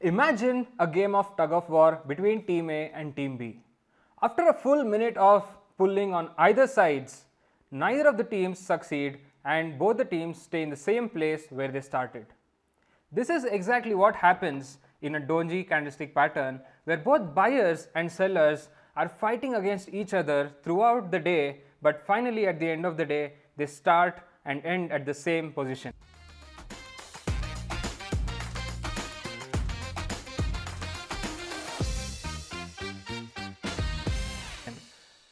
Imagine a game of tug-of-war between Team A and Team B. After a full minute of pulling on either sides, neither of the teams succeed and both the teams stay in the same place where they started. This is exactly what happens in a Doji Candlestick pattern, where both buyers and sellers are fighting against each other throughout the day, but finally at the end of the day they start and end at the same position.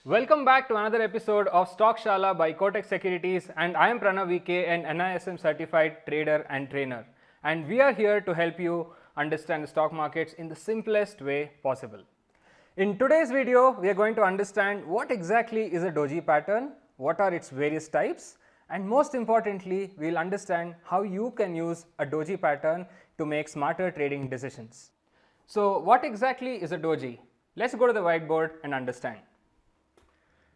Welcome back to another episode of Stockshaala by Kotak Securities, and I am Pranav VK, an NISM Certified Trader and Trainer, and we are here to help you understand the stock markets in the simplest way possible. In today's video, we are going to understand what exactly is a Doji pattern, what are its various types, and most importantly, we will understand how you can use a Doji pattern to make smarter trading decisions. So what exactly is a Doji? Let's go to the whiteboard and understand.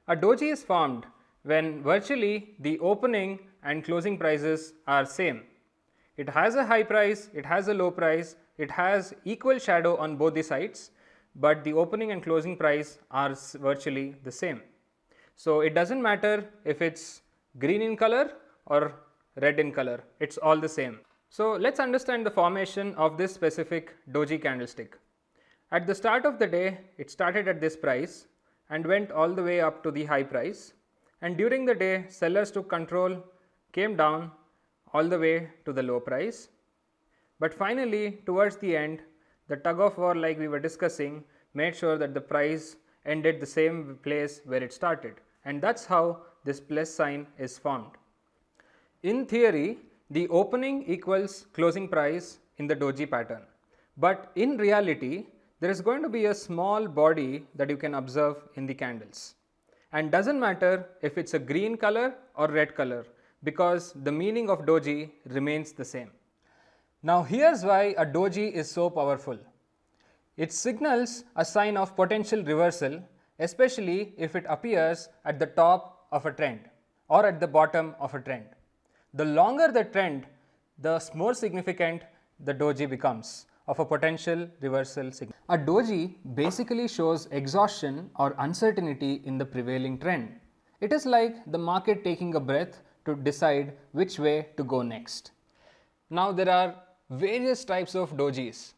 A doji is formed when virtually the opening and closing prices are same. It has a high price, it has a low price, it has equal shadow on both the sides, but the opening and closing price are virtually the same. So it doesn't matter if it's green in color or red in color, it's all the same. So let's understand the formation of this specific doji candlestick. At the start of the day, it started at this price and went all the way up to the high price, and during the day sellers took control, came down all the way to the low price, but finally towards the end the tug of war, like we were discussing, made sure that the price ended the same place where it started, and that's how this plus sign is formed. In theory, the opening equals closing price in the doji pattern, but in reality there is going to be a small body that you can observe in the candles, and doesn't matter if it's a green color or red color, because the meaning of doji remains the same. Now here's why a doji is so powerful. It signals a sign of potential reversal, especially if it appears at the top of a trend or at the bottom of a trend. The longer the trend, the more significant the doji becomes of a potential reversal signal. A doji basically shows exhaustion or uncertainty in the prevailing trend. It is like the market taking a breath to decide which way to go next. Now there are various types of dojis.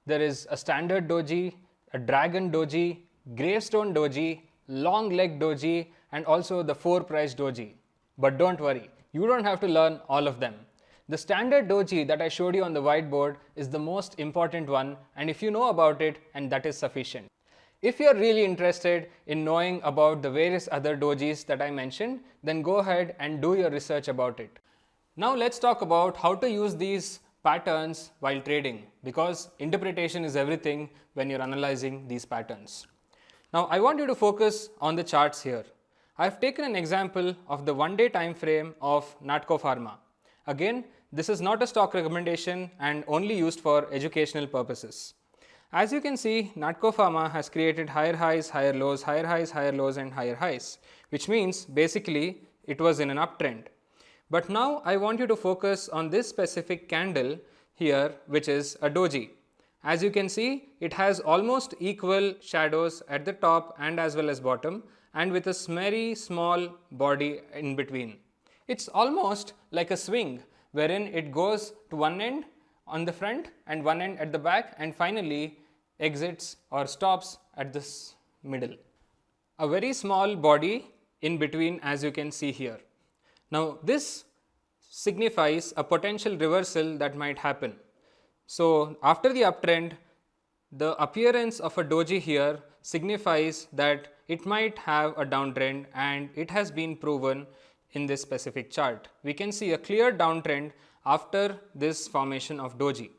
There is a standard doji, a dragon doji, gravestone doji, long leg doji, and also the 4-price doji. But don't worry, you don't have to learn all of them. The standard doji that I showed you on the whiteboard is the most important one, and if you know about it, and that is sufficient. If you are really interested in knowing about the various other dojis that I mentioned, then go ahead and do your research about it. Now let's talk about how to use these patterns while trading, because interpretation is everything when you're analyzing these patterns. Now I want you to focus on the charts here. I've taken an example of the 1-day time frame of NATCO Pharma. Again, this is not a stock recommendation and only used for educational purposes. As you can see, NATCO Pharma has created higher highs, higher lows, higher highs, higher lows, and higher highs, which means basically it was in an uptrend. But now I want you to focus on this specific candle here, which is a doji. As you can see, it has almost equal shadows at the top and as well as bottom, and with a very small body in between. It's almost like a swing wherein it goes to one end on the front and one end at the back, and finally exits or stops at this middle. A very small body in between, as you can see here. Now this signifies a potential reversal that might happen. So after the uptrend, the appearance of a doji here signifies that it might have a downtrend, and it has been proven in this specific chart. We can see a clear downtrend after this formation of doji.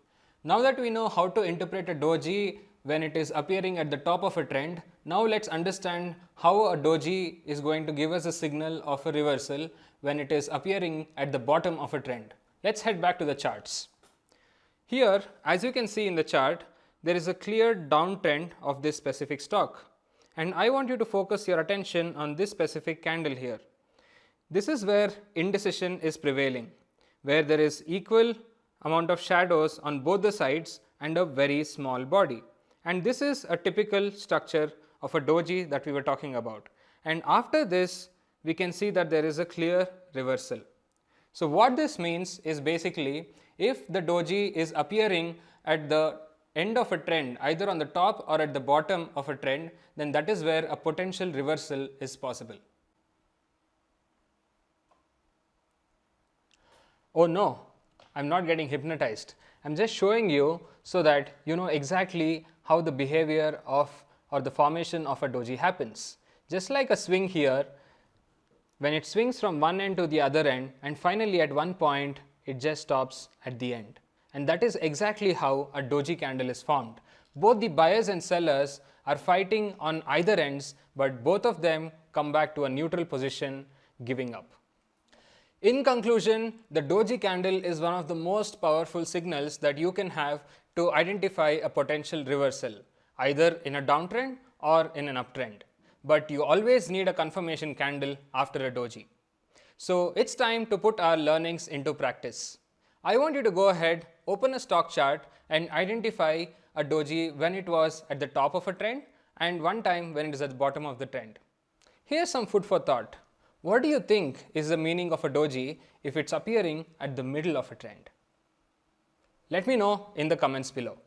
Now that we know how to interpret a doji when it is appearing at the top of a trend, now let's understand how a doji is going to give us a signal of a reversal when it is appearing at the bottom of a trend. Let's head back to the charts. Here, as you can see in the chart, there is a clear downtrend of this specific stock, and I want you to focus your attention on this specific candle here. This is where indecision is prevailing, where there is equal amount of shadows on both the sides and a very small body. And this is a typical structure of a doji that we were talking about. And after this, we can see that there is a clear reversal. So what this means is basically, if the doji is appearing at the end of a trend, either on the top or at the bottom of a trend, then that is where a potential reversal is possible. Oh no, I'm not getting hypnotized. I'm just showing you so that you know exactly how the behavior of or the formation of a doji happens. Just like a swing here, when it swings from one end to the other end and finally at one point it just stops at the end. And that is exactly how a doji candle is formed. Both the buyers and sellers are fighting on either ends, but both of them come back to a neutral position, giving up. In conclusion, the doji candle is one of the most powerful signals that you can have to identify a potential reversal, either in a downtrend or in an uptrend. But you always need a confirmation candle after a doji. So it's time to put our learnings into practice. I want you to go ahead, open a stock chart and identify a doji when it was at the top of a trend and one time when it is at the bottom of the trend. Here's some food for thought. What do you think is the meaning of a doji if it's appearing at the middle of a trend? Let me know in the comments below.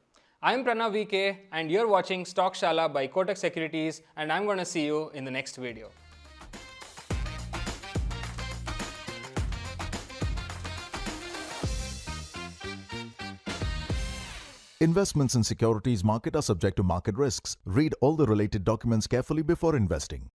I'm Pranav VK and you're watching Stockshaala by Kotak Securities, and I'm going to see you in the next video. Investments in securities market are subject to market risks. Read all the related documents carefully before investing.